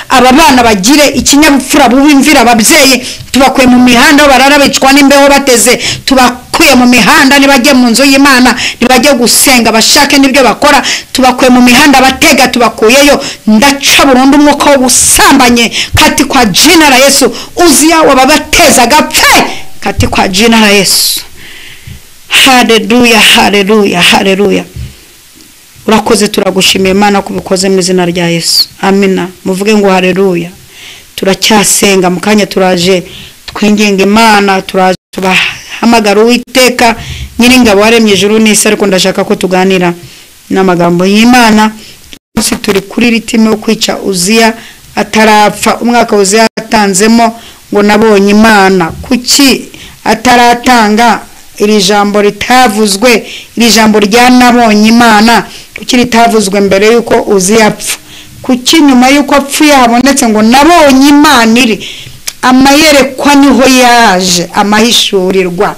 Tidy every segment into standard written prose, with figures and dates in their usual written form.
aba bana bagire ikinyabupfura bubimvira ababyeyi tubakuye mu mihanda bararabicwa n'imbeho bateze tubakuye mu mihanda nibajye mu nzu y'Imana nibajye gusenga bashake nibyo bakora tubakuye mu mihanda batega tubakuyeyo ndaca burundu umwuka w'ubusambanye kati kwa jina la Yesu Uzia wababateza gapfe kati kwa jina la Yesu. Haleluya haleluya haleluya. Urakoze turagushimiye Imana kubikoze mu izina rya Yesu. Amina. Muvuge ngo haleluya. Turacyasenga mukanya turaje twinginga Imana turahamagara Uwiteka nyiringabo waremye ijuru n'isi ariko ndashaka ko tuganira n'amagambo y'Imana. Usi turi kuri ritime yo kwica Uzia atarapfa umwaka Uzia atanzemo ngo nabonye Imana kuki ataratanga iri jambo ritavuzwe iri jambo rya nabonye Imana kuki ritavuzwe mbere yuko Uzia apfa kuki nyuma yuko apfuye habonetse ngo nabonye Imana iri amayerekwa niho yaje amahishurirwa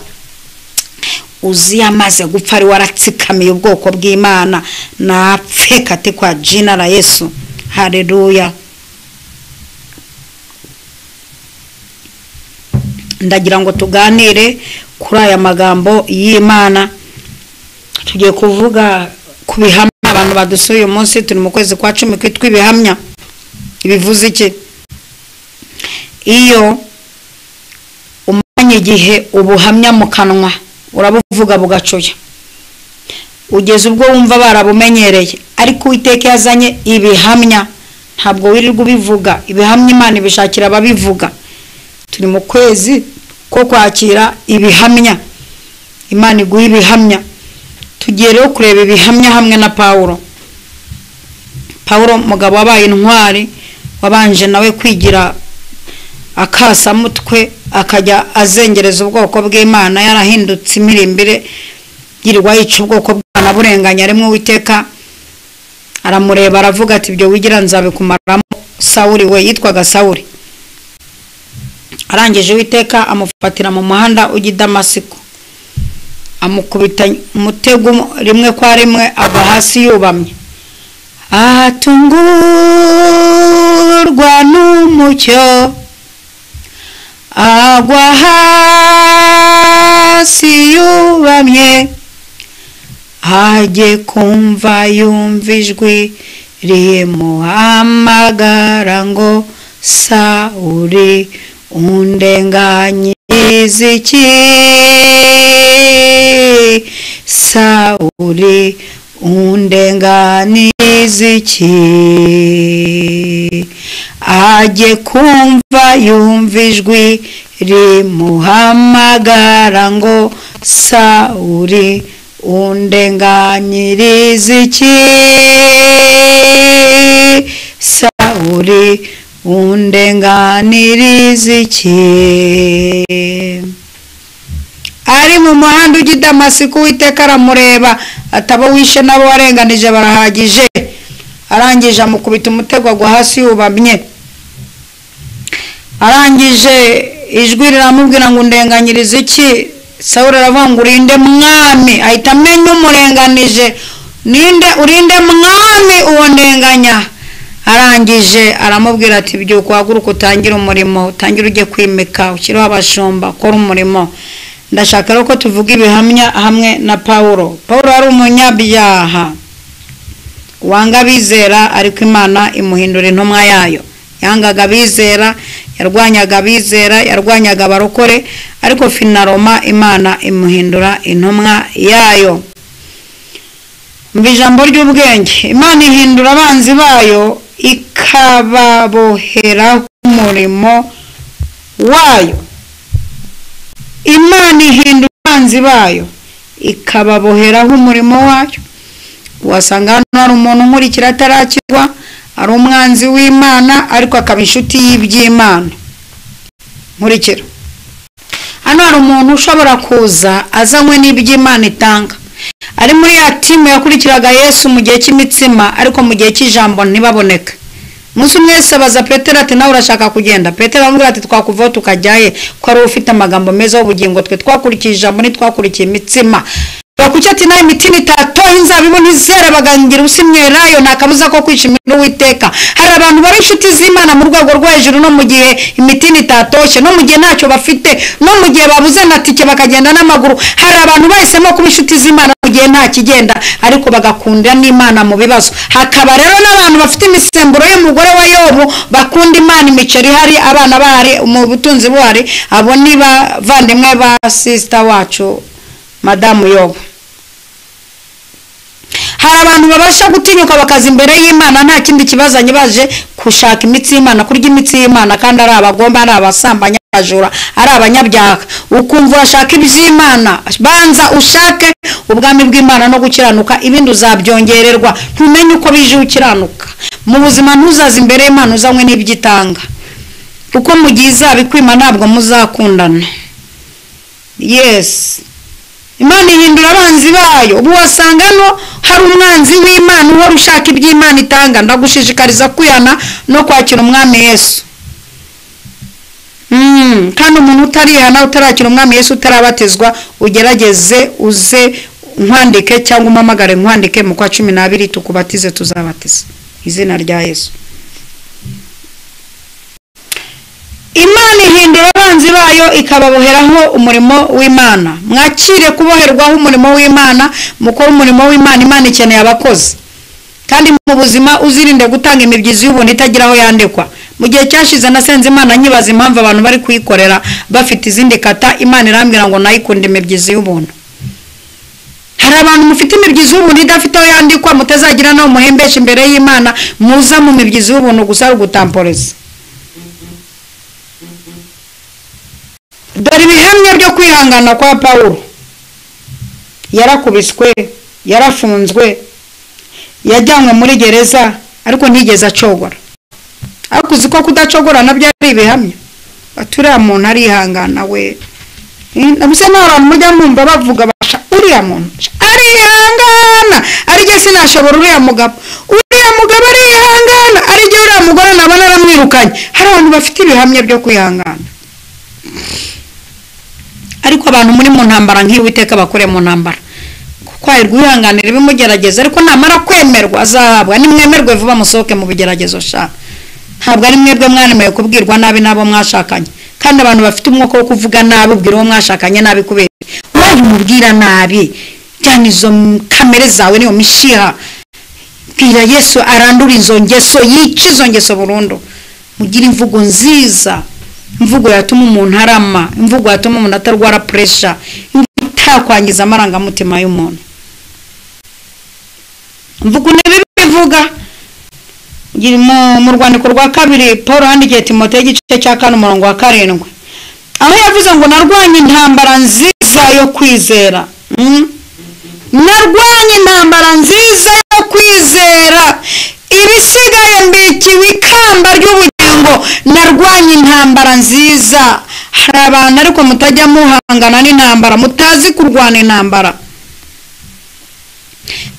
Uzia amaze gupfa ari waratsikamiye ubwoko bw'Imana napfe kate kwa jina la Yesu. Haleluya. Ndagira ngo tuganire kuri aya magambo y'Imana. Tugiye kuvuga ku bihamya abantu badusuye uyu munsi turi mu kwezi kwa 10 kwitwa ibihamya. Ibivuze iki? Iyo umanye igihe ubuhamya mu kanwa urabuvuga bugacoya ugeze ubwo wumva barabumenyereye ariko Uwiteka yazanye ibihamya ntabwo wirirwa ubivuga ibihamya Imana ibishakira ababivuga. Turi mu kwezi ko kwakira ibihamya Imana iguha ibihamya. Tugiye rero kureba ibihamya hamwe na Paulo mugabo wabaye intwari wabanje nawe kwigira akasa mutwe akajya azengereza ubwoko bw'Imana yarahindutse imirimbire girirwa yica ubwoko bw'Imana burenganya rimwe Uwiteka aramureba aravuga ati ibyo wigira nzabikumaramo. Sawuli we yitwaga Sawuli arangije Uwiteka amufatira mu muhanda ujya Damasiko amukubita umutego rimwe kwa rimwe ava hasi yubamye atungurwa n'umucyo agwa hasi yubamye ajye kumva yumva ijwi rimuhamagara ngo Sawuli undenganyiriza iki Sawuli undenganyiriza iki ajye kumva yumva ijwi rimuhamagara ngo Sawuli undenganyiriza iki Sawuli undenganiriza iki. Ari mu muhanda ujya Damasiko Uwiteka aramureba atabo wishe nabo warenganije barahagije arangije amukubita umutego agwa hasi yubamye arangije ijwi riramubwira ngo undenganyiriza iki. Sawuli aravuga ngo urinde mwami ahita amenya umurenganije ninde urinde mwami uwo ndenganya. Arangije aramubwira ati byuko haguruka utangira umurimo utangira ujye kwimika ukiriho abashumba kora umurimo. Ndashaka rero ko tuvuga ibihamya hamwe na Paulo ari umunyabyaha wanga bizera ariko Imana imuhindura intumwa yayo. Yangaga bizera yarwanyaga bizera yarwanyaga barokore ariko finaroma Imana imuhindura intumwa yayo. Mu ijambo ry'ubwenge Imana ihindura abanzi bayo ikababohera umurimo wayo. Imana ihindura abanzi bayo ikababoheraho umurimo wayo. Wasanga hano hari umuntu nkurikira atarakirwa ari umwanzi w'Imana ariko akaba inshuti y'iby'Imana. Nkurikira hano hari umuntu ushobora kuza azanywe n'iby'Imana itanga ari muri ya timu yakurikiraga Yesu mu gihe cy'imitsima ariko mu gihe cy'ijambo ntibaboneka. Musu mwese baza Petero ati nawe urashaka kugenda. Petero aramubwira ati twakuvaho tukajyaye ko ari ufite amagambo meza y'ubugingo twe twakurikiye ijambo ni twakurikiye imitsima. bakuki ati nayo imitini itatoha inzabibu ntizera bagangira ubusimyelayo nta kabuza ko kwishimira Uwiteka. hari abantu bari inshuti z'Imana mu rwego rwo hejuru no mu gihe imitini itatoshye, no mu gihe ntacyo bafite, no mu gihe babuze na tike bakagenda n'amaguru. hari abantu bahisemo kuba inshuti z'Imana mu gihe nta kigenda ariko bagakunda n'Imana mu bibazo. hakaba rero n'abantu bafite imisemburo y'umugore wa Yobu bakunda Imana, imiceri hari, abana bahari, mu butunzi buhari. abo ni bavandimwe ba sister wacu Madamu Yobu. hari abantu babasha gutinyuka bakaza imbere y'Imana nta kindi kibazanye, baje gushaka imitsi y'Imana, kurya imitsi y'Imana, kandi ari abagomba, ari abasambanya, abajura, ari abanyabyaha. ukumva urashaka iby'Imana, banza ushake ubwami bw'Imana no gukiranuka, ibindi uzabyongererwa. ntumenye uko bije ukiranuka mu buzima, ntuzaza imbere y'Imana uzanywe n'ibyitanga, kuko mu gihe izabikwima ntabwo muzakundana. yes, Imana ihindura abanzi bayo. ubu wasanga no hari umwanzi w'Imana uhora ushaka iby'Imana itanga. ndagushishikariza kwihana no kwakira umwami Yesu. kandi umuntu utarihana, utarakira umwami Yesu, utarabatizwa, ugerageze uze nkwandike cyangwa umamagare nkwandike mu kwa 12 tukubatize, tuzabatiza izina rya Yesu. Imana ihindura abanzi bayo ikababoheraho umurimo w'Imana. mwakire kuboherwaho umurimo w'Imana, mukora umurimo w'Imana. Imana ikeneye abakozi, kandi mu buzima uzirinde gutanga imibyizi y'ubuntu itagira aho yandikwa. mu gihe cyashize nasenze Imana nyibaza impamvu abantu bari kuyikorera bafite izindi kata. Imana irambwira ngo nayikunde imibyizi y'ubuntu. hari abantu mufite imibyizi y'ubuntu idafite aho yandikwa, mutazagira naho muhembesha imbere y'Imana, muza mu mibyizi y'ubuntu gusa ari gutamporeza. dore ibihamya byo kwihangana kwa Pawulo. yarakubiswe, yarafunzwe, yajyanywe muri gereza, ariko ntigeze acogora. ariko uzi ko kudacogora nabyo ari ibihamya. baturiya muntu arihangana we. nabise n'abantu mujya mumva bavuga basha uriya muntu arihangana, arije sinashobora uriya mugabo arihangana, arije uriya mugore nabona aramwirukanye. hari abantu bafite ibihamya byo kwihangana, ariko abantu muri mu ntambara nk'Uwiteka bakore mu ntambara, kuko ayirwihanganira bimugerageza, ariko namara kwemerwa azahabwa. nimwemerwe vuba musohoke mu bigeragezo sha. ntabwo ari mwebwe mwanemeye kubwirwa nabi nabo mwashakanye, kandi abantu bafite umwuka wo kuvuga nabi, ubwira uwo mwashakanye nabi kubera wowe umubwira nabi. cyane izo kamere zawe niyo mishiha. bwira Yesu arandura izo ngeso, yica izo ngeso burundu. mugira imvugo nziza, imvugo yatuma umuntu arama, imvugo yatuma umuntu atarwara pressure, itakwangiza amarangamutima y'umuntu. imvugo n'ibivuga mu rwandiko rwa 2 Paul handikiye Timoteyo igice cya 4 umurongo wa 7, aho yavuze ngo narwanye intambara nziza yo kwizera. narwanye intambara nziza yo kwizera, ibisigaye mbikiwe ikamba ry'ubugingo. narwanye intambara nziza. hari abantu ariko mutajya muhangana n'intambara, mutazi kurwana intambara.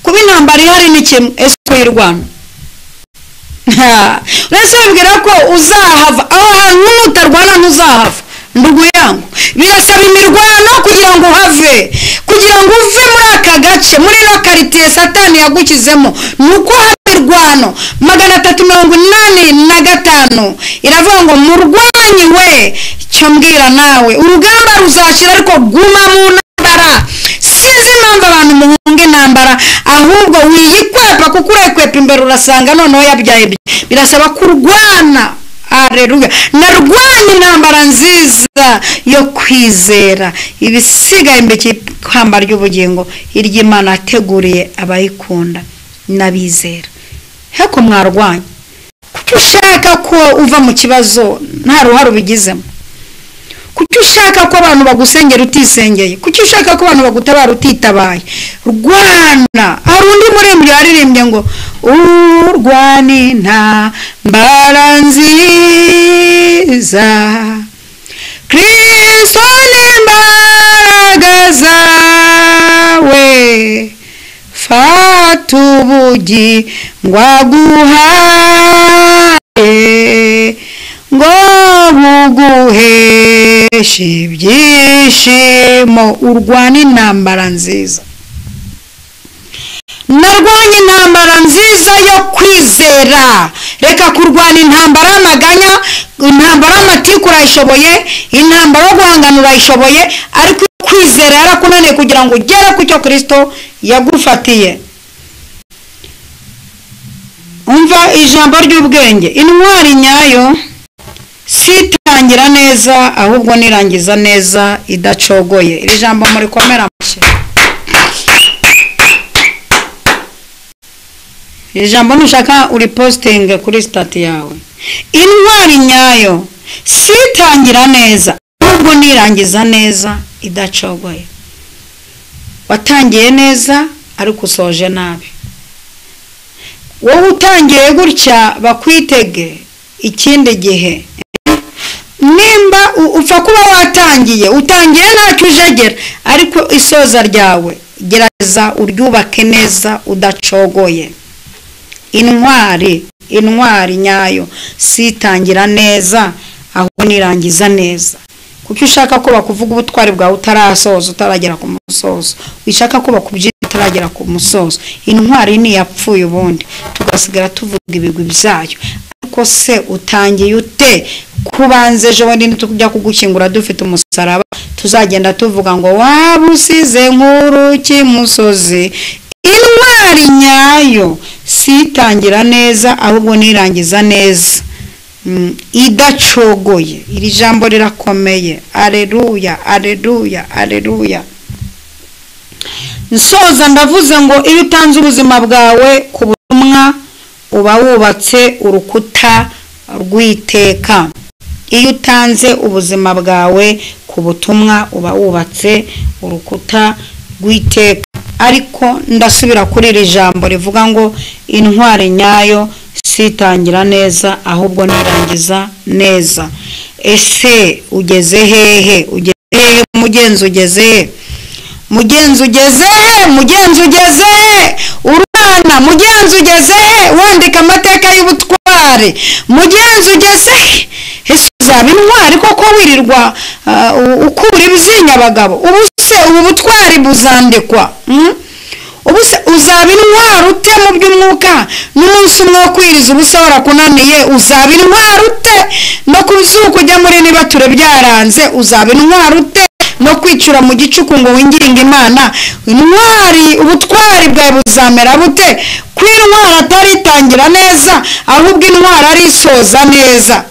kuba intambara ihari ni kimwe, ese uyirwana? uretse wibwira ko uzahava aho hantu nutarwana ntuzahava. ndugu yangu, birasaba imirwano kugira ngo uhave, kugira ngo uve muri aka gace, muri no karitiye Satani yagukizemo. nuko habirwano 385 iravuga ngo murwanyi we, cyo mbwira nawe urugamba ruzashira, ariko guma mu ntambara. sinzi impamvu abantu muhunga intambara, ahubwo wiyikwepa, kuko urekwepa imbere urasanga noneho yabyaye. birasaba kurwana. Haleluya. narwanye intambara nziza yo kwizera, ibisigaye mbeke kwamba ry'ubugingo iry'Imana ateguriye abayikunda n'abizera. heko mwarwanye. kuki ushaka ko uva mu kibazo nta ruhare ubigizemo? kuki ushaka ko abantu bagusengera utisengeye? kuki ushaka ko abantu bagutabara utitabaye? rwana. hari undi muremure yaririmbye ngo urwani intambara nziza, Kristo n'imbaraga zawe, fata ubugingo aguhaye, ngo buguheshe ibyishimo. urwana intambara nziza. narwanye intambara nziza yo kwizera. Reka kurwana intambara y'amaganya, intambara y'amatiku urayishoboye, intambara yo guhangana urayishoboye, ariko kwizera yarakunaniye kugira ngo ugere ku cyo Kristo yagufatiye. Umva ijambo ry'ubwenge. Intwari nyayo sitangira neza ahubwo nirangiza neza idacogoye. Iri jambo muri komera amashyi. Iri jambo nushaka uri posting kuri stati yawe. Intwari nyayo sitangira neza ahubwo nirangiza neza idacogoye. Watangiye neza ariko usoje nabi. Wowe utangiye gutya bakwitege ikindi gihe. Nimba upfa kuba utangiye ntacyo ujegera, ariko isoza ryawe gerageza uryubake neza udacogoye. Intwari nyayo sitangira neza ahubwo nirangiza neza. Kuko ushaka ko bakuvuga ubutwari bwawe utarasoza, utaragera ku musozo. Ushaka ko bakubyita utaragera ku musozo. Intwari ni yapfuye ubundi tugasigara tuvuga ibigwi byayo. Ariko se utangiye ute? Kubanze ejo bundi tukujya kugushyingura dufite umusaraba, tuzagenda tuvuga ngo wabusize nk'uruki musozi. Intwari nyayo sitangira neza ahubwo nirangiza neza idacogoye. Iri jambo rirakomeye. Aleluya, aleluya, aleluya. Nsoza ndavuze ngo iyo utanze ubuzima bwawe ku butumwa uba wubatse urukuta rw'iteka. Iyo utanze ubuzima bwawe ku butumwa uba wubatse urukuta rw'iteka. Ariko ndasubira kuri iri jambo rivuga ngo intwari nyayo sitangira neza ahubwo nirangiza neza. Ese ugeze hehe? Mugenzi ugeze he? Mugenzi ugeze he? Urwana mugenzi ugeze he? Wandika amateka y'ubutware. Mugenzi ugeze he? Ese uzaba intwari koko wirirwa ukura ibyinya abagabo? Ubu butwari buzandikwa. Ubuse uzaba intwari ute mu by'umwuka? N'umunsi umwe wo kwiriza ubusa warakunaniye, uzaba intwari ute? No kuzuka ujya muri nibature byaranze, uzaba intwari ute? No kwicura mu gicuku ngo wingiringa Imana. Intwari, ubutwari bwawe buzamera bute? Kw'intwari ataritangira neza ahubwo intwari ari isoza neza.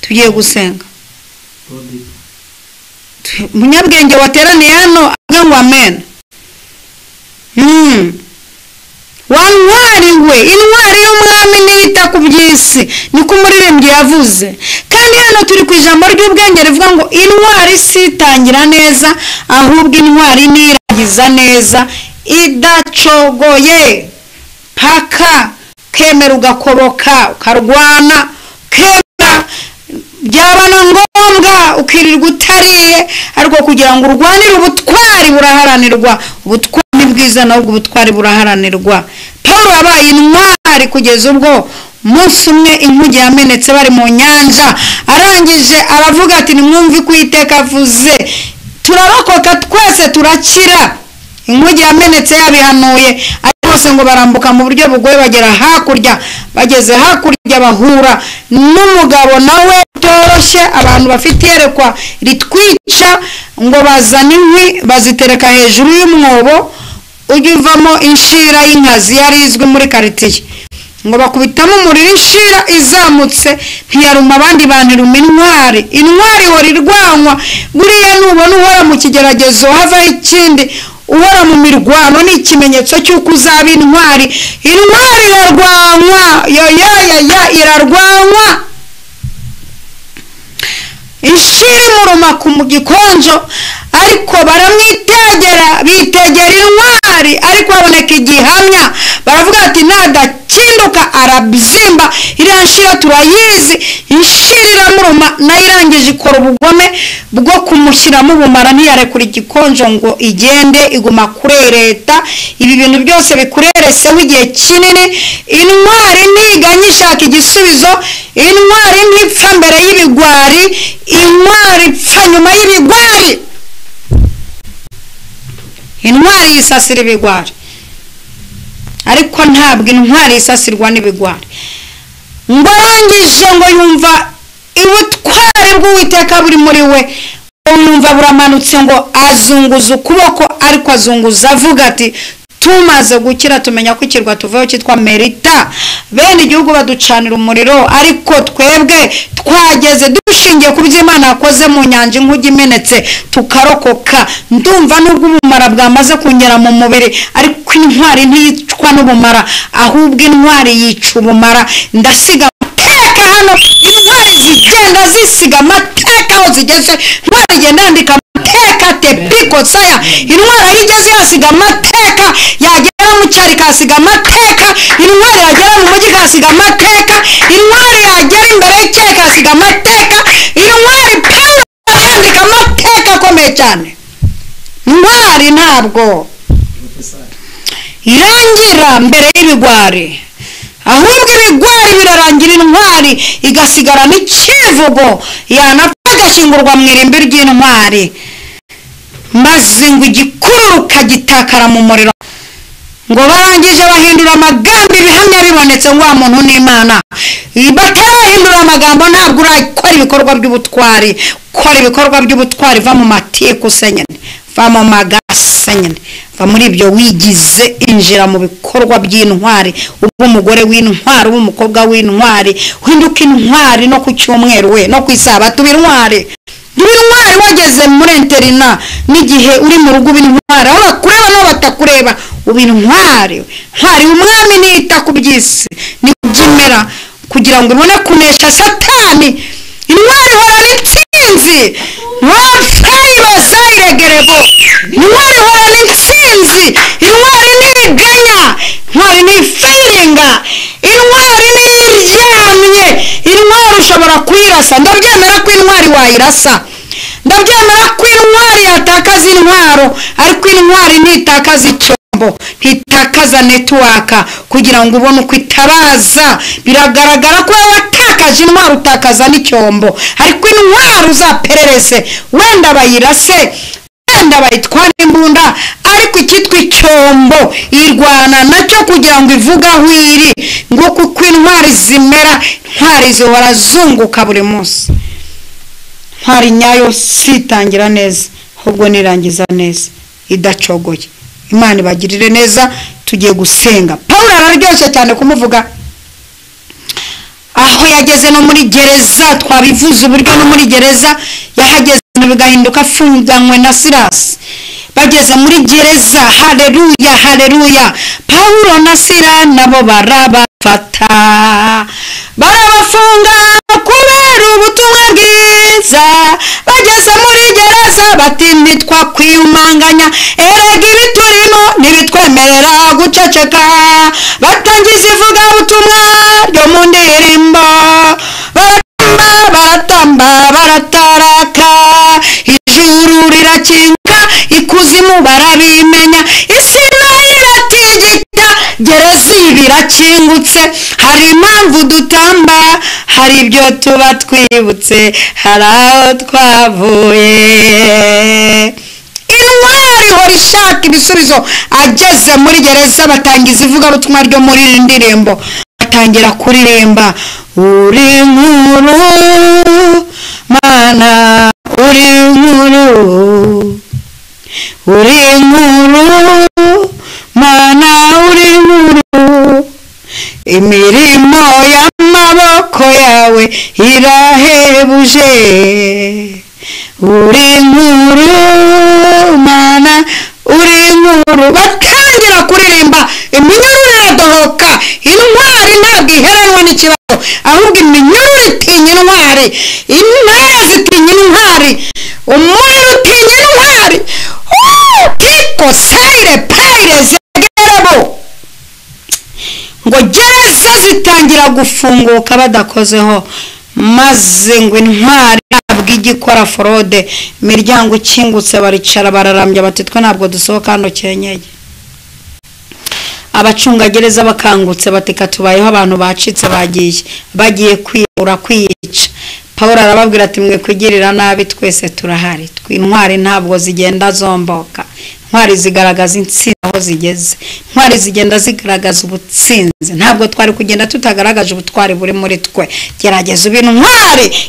Tugiye gusenga. Munyabwenge wateraniye hano avuga ngo amen. Wantwari we, intwari y'umwami niyita ku by'isi, niko umuririmbyi yavuze. Kandi hano turi ku ijambo ry'ubwenge rivuga ngo intwari sitangira neza ahubwo intwari nirangiza neza idacogoye. Paka kemera ugakoboka ukarwana, kemera byaba na ngombwa ukirirwa utariye, ariko kugira ngo urwanire ubutwari buraharanirwa. Ubutwari ni bwiza nabwo ubutwari buraharanirwa. Paulo yabaye intwari kugeza ubwo umunsi umwe inkuge yamenetse bari mu nyanja, arangije aravuga ati nimwumve ko Uwiteka avuze, turarokoka twese turakira. Inkuge yamenetse yabihanuye, bose ngo barambuka mu buryo bugoye bagera hakurya. Bageze hakurya bahura n'umugabo nawe utoroshye, abantu bafite iyerekwa ritwica, ngo bazana inkwi bazitereka hejuru y'umwobo ujya uvamo inshira y'inkazi yari izwi muri karitiye. Ngo bakubitamo umuriro, inshira izamutse ntiyaruma abandi bantu, iruma intwari. Intwari ihora irwanwa. Buriya nubona uhora mu kigeragezo havaho ikindi, uhora mu mirwano ni ikimenyetso cy'uko uzaba intwari. Intwari irarwanwa, irarwanwa. Inshira imuruma ku gikonjo, ariko baramwitegera, bitegera intwari, ariko baboneka igihamya. Baravuga ati nadakinduka arabizimba. Iriya nshira turayizi, inshira iramuruma, nayo irangije ikora ubugome bwo kumushyiramo ubumara, ntiyarekura igikonjo ngo igende, iguma kurereta. Ibi bintu byose bikurereseho igihe kinini. Intwari ntiganya ishaka igisubizo. Intwari ntipfa mbere y'ibigwari, intwari ipfa nyuma y'ibigwari. intwari yisasira ibigwari ariko ntabwo intwari yisasirwa n'ibigwari ngo arangije ngo yumva ubutwari bw'Uwiteka buri muri we yumva buramanutse ngo azunguza ukuboko ariko azunguza avuga ati tumaze gukira tumenya ko ikirwa tuvayo cyitwa Merita bene igihugu baducanira umuriro ariko twebwe twageze dushingiye ku by'Imana yakoze mu nyanja inkugi imenetse tukarokoka ndumva nubwo ubumara bwamaze kungera mu mubiri ariko intwari ntiyicwa n'ubumara ahubwo intwari yica ubumara ndasiga amateka hano intwari zigenda zisiga amateka aho zigeze intwari igenda yandika amateka tepiko saya intwari yigeze yasiga amateka yagera mu cyari kasiga amateka intwari yagera mu mujyi kasiga amateka intwari yagera imbere y'icyayi kasiga amateka intwari Paulo yandika amateka akomeye cyane intwari ntabwo irangira mbere y'ibigwari ahubwo ibigwari birarangira intwari igasigara n'ikivugo yanapfa agashingurwa mu irimbi ry'intwari maze ngo igikururuka gitakara mu muriro ngo barangije bahindura amagambo ibihamya bibonetse ngo wa muntu n'Imana batarahindura amagambo ntabwo urakora ibikorwa by'ubutwari kora ibikorwa by'ubutwari va mu mateko senyene va mu magase nyene va muri ibyo wigize injira mu bikorwa by'intwari ubu umugore w'intwari ubu umukobwa w'intwari uhinduka intwari no ku cyumweru we no kwisabato b'intwari intwari wageze muri interina n'igihe uri mu rugo b'intwari aho bakureba no batakureba ubu intwari umwami nita ku by'isi ni kubyimera kugira ngo ibone kunesha satani intwari ihorana intsinzi ntwapfayi bazayiregerebo intwari ihorana intsinzi intwari ntiriganya intwari ntifiringa intwari ntiryamye intwari ushobora kuyirasa ndabyemera ko intwari wayirasa ndabyemera ko intwari yatakaza intwaro ariko intwari ntitakaza icyombo ntitakaza networka kugira ngo ubone uko itabaza biragaragara ko watakaje intwaro utakaza n'icyombo ariko intwari uzaperereze wenda bayirase wenda bayitwara imbunda ariko ikitwa icyombo irwana nacyo kugira ngo ivuga aho iri ngo kuko intwari zimera intwari zihora zunguka buri munsi intwari nyayo sitangira neza ahubwo nirangiza neza idacogoye Imana ibagirire neza tugiye gusenga Paulo araryoshye cyane kumuvuga aho yageze no muri gereza twabivuze uburyo no muri gereza yahageze bigahinduka afunganywe na Silas bageze muri gereza haleluya haleluya Paulo na Silas nabo barabafata barabafunga kubera ubutumwa bwiza bageze muri gereza bati nitwa kwiyumanganya erega ibiturimo ntibitwemerera guceceka batangiza ivugabutumwa ryo mu ndirimbo baratamba barataraka ijuru rirakinga ikuzimu barabimenya isi nayo iratigita gereza birakingutse hari impamvu dutamba hari ibyo tuba twibutse hari aho twavuye intwari ihora ishaka ibisubizo ageze muri gereza batangiza ivugabutumwa ryo muri ndirimbo batangira kuririmba uri nkuru Mana uri nkuru Mana uri nkuru imirimo y'amaboko yawe irahebuje uri nkuru Mana uri nkuru batangira kuririmba iminyururu iradohoka intwari ntabwo iheranwa n'ikibazo ahubwo iminyururu itinya intwari intare zitinya intwari umuriro utinya intwari tiko sayire payire zegerebo ngo gereza zitangira gufunguka badakozeho maze ngo intwari ntabwo igikora forode imiryango ikingutse baricara bararambya bati twe ntabwo dusohoka hano cyenyeye abacungagereza bakangutse batika tubayeho abantu bacitse bagiye kwiyura kwiyica Pawulo arababwira ati mwe kwigirira nabi twese turahari. Intwari ntabwo zigenda zomboka. Intwari zigaragaza intsinzi aho zigeze. Intwari zigenda zigaragaza ubutsinzi. Ntabwo twari kugenda tutagaragaje ubutwari buri muri twe. Gerageza ubintu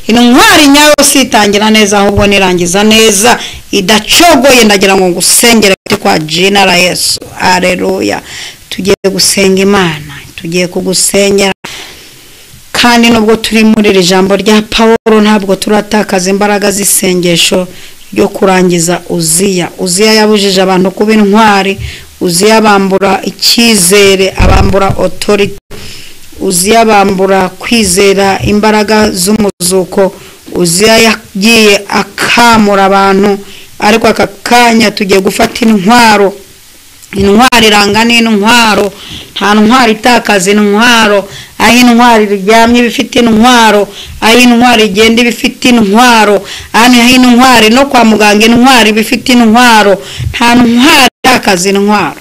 intwari nyayo sitangira neza ahubwo nirangiza neza idacogoye. Ndagira ngo ngusengere kwa jina la Yesu. Haleluya. Tugiye gusenga Imana, tugiye kugusengera kandi nubwo turi muri iri jambo rya Pawulo ntabwo turatakaza imbaraga z'isengesho ryo kurangiza Uziya. Uziya yabujije abantu kuba intwari. Uziya bambura icyizere, abambura authority. Uziya bambura kwizera imbaraga z'umuzuko. Uziya yagiye akamura abantu, ariko aka kanya tugiye gufata intwaro. Intwari irangana n'intwaro, nta ntwari itakaza intwaro. Aho intwari riryamye bifite intwaro, aho intwari igenda bifite intwaro, aho intwari no kwa muganga intwari bifite intwaro. Nta ntwari itakaza intwaro.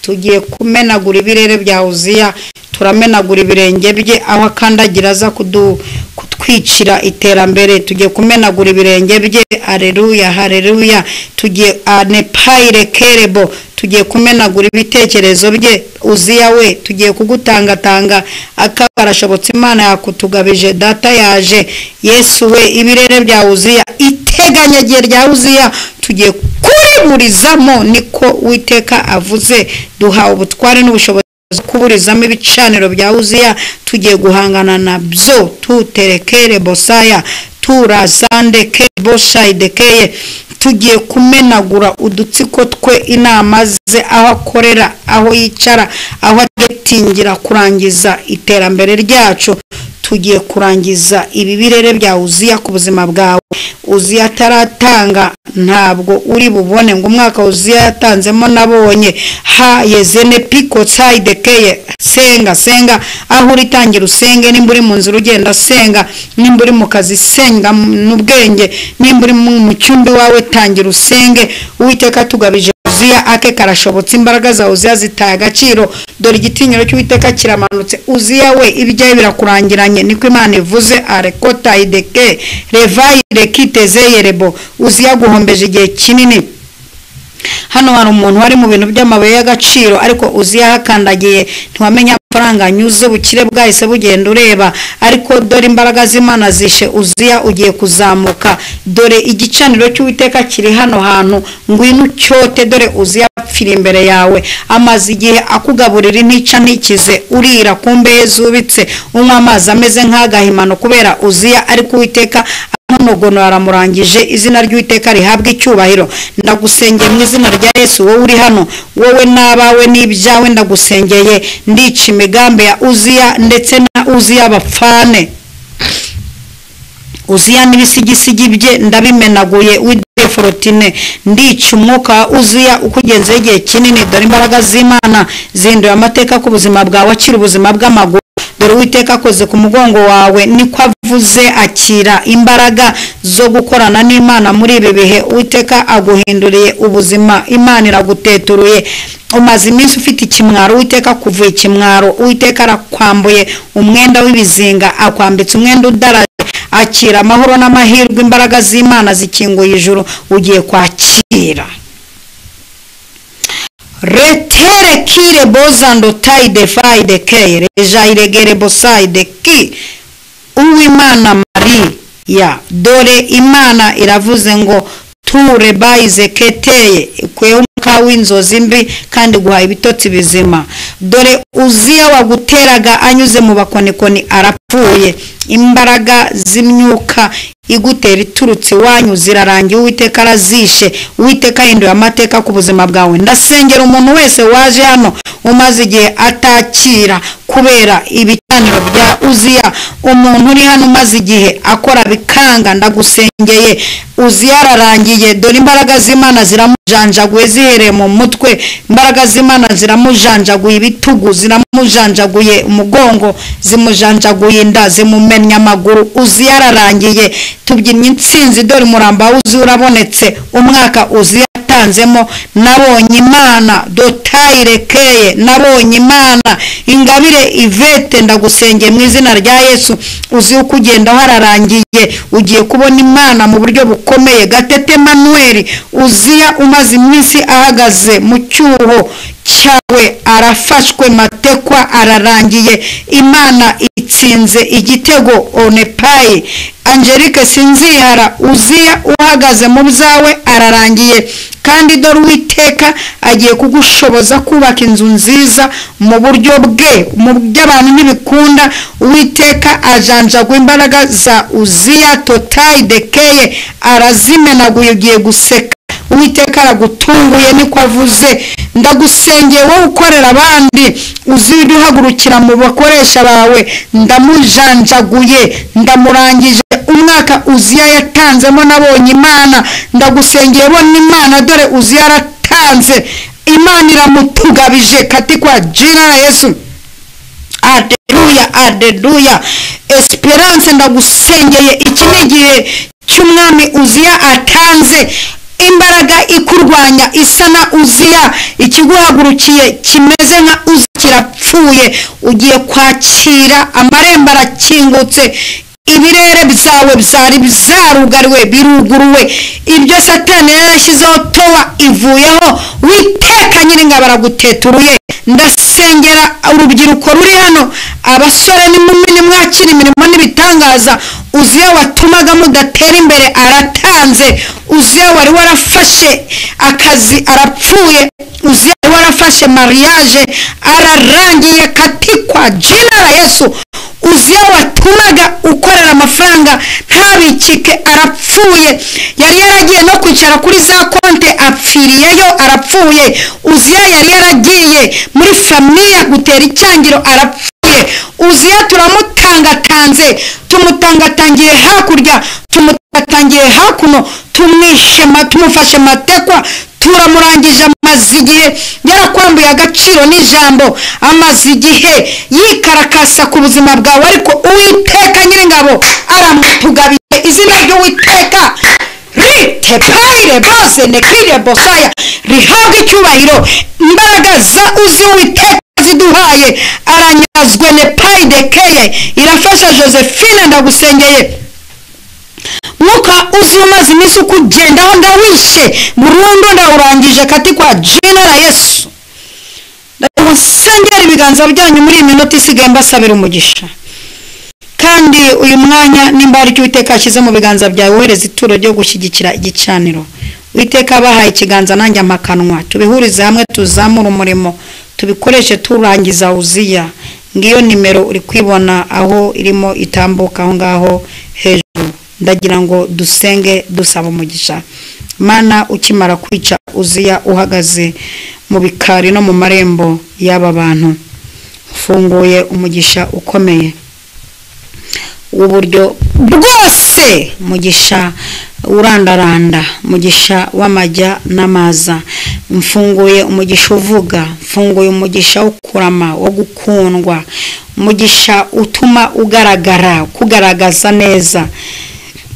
Tugiye kumenagura ibirere bya Uziya, turamenagura ibirenge bye aho akandagira aza kutwicira iterambere. Tugiye kumenagura ibirenge bye. Haleluya, haleluya. Tugiye anepaire kerebo, tugiye kumenagura ibitekerezo bye. Uziya we, tugiye kugutangatanga akabarashobotse. Imana yakutugabije, data yaje. Yesu we, ibirere bya Uziya, iteganyagiye rya Uziya tugiye kuriburizamo, niko Uwiteka avuze. Duhawe ubutware n'ubushobozi kuburizamo ibicaniro bya Uziya. Tugiye guhangana nabyo. Tuterekere bosaya, turazandeke boshayidekeye. Tugiye kumenagura udutsiko twe, inama ze, aho akorera, aho yicara, aho agetingira kurangiza iterambere ryacu. Tugiye kurangiza ibi birere bya Uziya ku buzima bwawe. Uziya taratanga ntabwo uri bubone ngo umwaka Uziya yatanzemo nabonye. Ha yezene piko saidekeye. Senga aho uri tangira usenge. Nimba uri mu nzira ugenda senga, nimba uri mu kazi senga n'ubwenge, nimba uri mu cyumba wawe tangira usenge. Uwiteka tugabije Uziya ake karashobotse. Imbaraga za Uziya zitaye agaciro. Dore igitinyiro cy'Uwiteka kiramanutse. Uziya we, ibyaye birakurangiranye, niko Imana ivuze. Arekota ideke revayi rekitezeyerebo. Uziya guhombeje igihe kinini. Hano hari umuntu wari mu bintu by'amabuye y'agaciro, ariko Uziya hakandagiye ntiwamenya amafaranga anyuze, bukire bwahise bugenda ureba. Ariko dore imbaraga z'Imana zishe Uziya, ugiye kuzamuka. Dore igicaniro cy'Uwiteka kiri hano hantu, ngwino cyote. Dore Uziya apfira imbere yawe, amaze igihe akugaburira intica ntikize, urira ku mbehe zubitse, unywa amazi ameze nk'agahimano kubera Uziya. Ariko Uwiteka nogono aramurangije. Izina ry'Uwiteka rihabwa icyubahiro. Ndagusengeye mu izina rya Yesu. Wowe uri hano, wowe n'abawe n'ibyawe, ndagusengeye. Ndica imigambi ya Uziya ndetse na Uziya bapfane. Uziya n'ibisigisigi bye ndabimenaguye. Wideforotine ndica umwuka wa Uziya ukugenze igihe kinini. Dore imbaraga z'Imana zinduye amateka ku buzima bwawe. Akira ubuzima bw'amaguru. Dore Uwiteka akoze ku mugongo wawe, niko avuze. Akira imbaraga zo gukorana n'Imana muri ibi bihe. Uwiteka aguhinduriye ubuzima. Imana iraguteturuye. Umaze iminsi ufite ikimwaro, Uwiteka kuvuye ikimwaro. Uwiteka arakwambuye umwenda w'ibizinga, akwambitse umwenda udaraje. Akira amahoro n'amahirwe. Imbaraga z'Imana zikinguye ijuru, ugiye kwakira. Retere kire bozando taide faide kere jairegere bosaide ki Uwimana Maria. Dore Imana iravuze ngo ture baize keteye kwe umka w'inzozi mbi kandi guhaye ibitotsi bizima. Dore Uziya waguteraga anyuze mu bakonikoni arapfuye. Imbaraga z'imyuka igutera iturutse wanyu zirarangiye. Uwiteka arazishe. Uwiteka hinduye amateka ku buzima bwawe. Ndasengera umuntu wese waje hano umaze igihe atakira kubera ibicaniro bya Uziya. Umuntu uri hano umaze igihe akora bikanga, ndagusengeye. Uziya ararangiye. Dore imbaraga z'Imana ziramujanjaguye zihereye mu mutwe. Imbaraga z'Imana ziramujanjaguye ibitugu, ziramujanjaguye umugongo, zimujanjaguye inda, zimumenya amaguru. Uziya ararangiye. Tubyinye intsinzi. Dore umuramba wa Uziya urabonetse. Umwaka Uziya yatanzemo nabonye Imana. Dotayirekeye nabonye Imana. Ingabire Ivete ndagusengeye mu izina rya Yesu, uzi uko ugenda hararangiye, ugiye kubona Imana mu buryo bukomeye. Gatete Manuel Uziya umaze iminsi ahagaze mu cyuho cyawe arafashwe matekwa ararangiye, Imana itsinze igitego. Onepayi Angelique Sinzihara Uziya uhagaze mu byawe ararangiye, kandi dore Uwiteka agiye kugushoboza kubaka inzu nziza mu buryo bwe, mu by'abantu n'ibikunda. Uwiteka ajanjagwa imbaraga za Uziya. Totayi Dekeye arazimenaguye, ugiye guseka. Uwiteka aragutunguye niko avuze. Ndagusengeye wowe ukorera abandi, uziri uhagurukira mu bakoresha bawe, ndamujanjaguye, ndamurangije. Umwaka Uziya yatanzemo nabonye Imana. Ndagusengeye bona Imana, dore Uziya yaratanze, Imana iramutugabije katikwa jina la Yesu. Aleluya, aleluya. Esperance ndagusengeye, iki ni igihe cy'umwami Uziya atanze. Imbaraga ikurwanya isa na Uziya, ikiguhagurukiye kimeze nka Uziya kirapfuye, ugiye kwakira. Amarembo arakingutse, ibirere byawe byari bizarugariwe biruguruwe, ibyo Satani yarashyizeho towa ivuyeho. Witeka Nyiringabo araguteturuye. Ndasengera urubyiruko ruri hano, abasore n'inkumi, nimwakira imirimo n'ibitangaza. Uziya watumaga mudatera imbere aratanze. Uziya wari warafashe akazi arapfuye. Uziya wari warafashe mariage ararangiye katikwa jina la Yesu. Uziya watumaga ukorera amafaranga ntabikike arapfuye. Yari yaragiye no kwicara kuri za konte apfiriyeyo arapfuye. Uziya yari yaragiye muri famiye gutera icyangiro arapfuye. Uziya turamutangatanze, tumutangatangiye hakurya, tumutangiye hakuno, tumufashe matekwa, turamurangije. Amaze igihe yarakwambuye agaciro n'ijambo, amaze igihe yikarakasa ku buzima bwawe, ariko Uwiteka Nyiringabo aramutugabiye. Izina ry'Uwiteka ritepayire bose nekire bosaya rihabwe icyubahiro. Imbaraga za Uziya Uwiteka ziduhaye, aranyazwe. Nepayi Dekeye irafasha Josephine ndagusengeye. Mwuka Uziya umaze iminsi ukugendaho ndawishe burundu, ndawurangije katikwa jina la Yesu. Ndagusengera ibiganza byanyu muri iyi minota isigaye, mbasabira umugisha. Kandi uyu mwanya nimba ari cyo Uwiteka ashyize mu biganza byawe, wohereza ituro ryo gushyigikira igicaniro. Uwiteka bahaye ikiganza nanjye amakanwa, tubihurize hamwe tuzamura umurimo, tubikoreshe turangiza Uziya. Ngiyo nimero uri kwibona aho irimo itambuka aho ngaho hejuru. Ndagira ngo dusenge dusaba umugisha. Mana, ukimara kwica Uziya uhagaze mu bikari no mu marembo y'aba bantu, ufunguye umugisha ukomeye uburyo bwose, mugisha urandaranda, mugisha w'amajya n'amaza. Mfunguye umugisha uvuga, mfunguye umugisha wo kurama, wo gukundwa, umugisha utuma ugaragara, kugaragaza neza,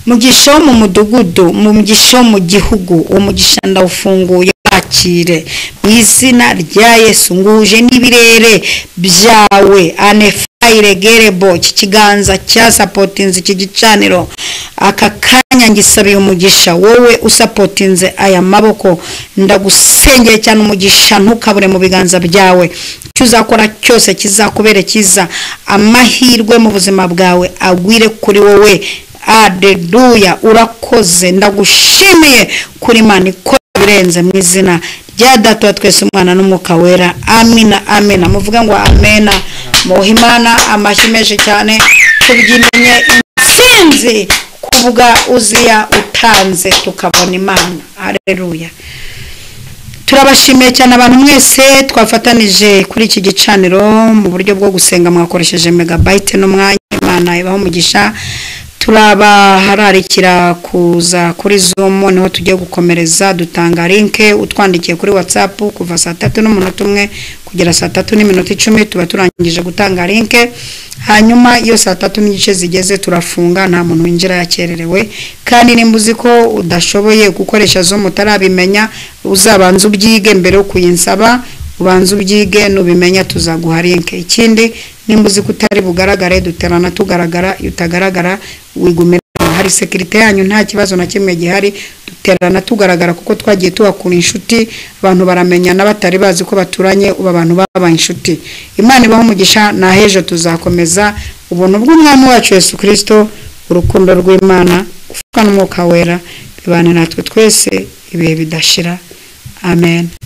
mugisha wo mu mudugudu, mugisha wo mu gihugu. Umugisha ndawufunguye, bakire mu izina rya Yesu. Nguje n'ibirere byawe. Anefayire gerebo, iki kiganza cya sapotinze iki gicaniro, aka kanya ngisabiye umugisha. Wowe usapotinze aya maboko, ndagusengeye cyane umugisha ntukabure mu biganza byawe. Icyo uzakora cyose kizakubere kiza, amahirwe mu buzima bwawe agwire kuri wowe. Aleluya, urakoze. Ndagushimiye kuri Imana ikora birenze mu izina rya Data wa twese, Umwana n'Umwuka Wera. Amina, amina. Muvuga ngo amena. Muhimana amashimeje cyane kubyimenye intsinzi kuvuga Uziya utanze tukabona Imana. Aleluya. Turabashimiye cyane abantu mwese twafatanije kuri iki gicaniro mu buryo bwo gusenga, mwakoresheje megabyte n'umwanya. Imana ibaho umugisha. Turabahararikira kuza kuri Zoom, niho tugiye gukomereza. Dutanga link, utwandikiye kuri WhatsApp kuva saa 3 n'umunota umwe kugera saa 3 n'iminota 10 tuba turangije gutanga link. hanyuma iyo saa 3 n'igice zigeze turafunga, nta muntu winjira yakererewe. Kandi nimbuzi ko udashoboye gukoresha zo mutarabimenya, uzabanza ubyige mbere yo kuyinsaba, ubanza ubyige nubimenya tuzaguha link. Ikindi nimbuzi kutari bugaragare duterana tugaragara, utagaragara wigumira hari security yanyu, nta kibazo na kimwe gihari, duterana tugaragara kuko twagiye tubakura inshuti, abantu baramenyana batari bazi ko baturanye, uba abantu baba inshuti. Imana ibaho umugisha, na hejo tuzakomeza ubuntu bw'umwami wacu Yesu Kristo, urukundo rw'Imana, kufuka n'umwuka wera bibane natwe twese ibihe bidashira. Amen.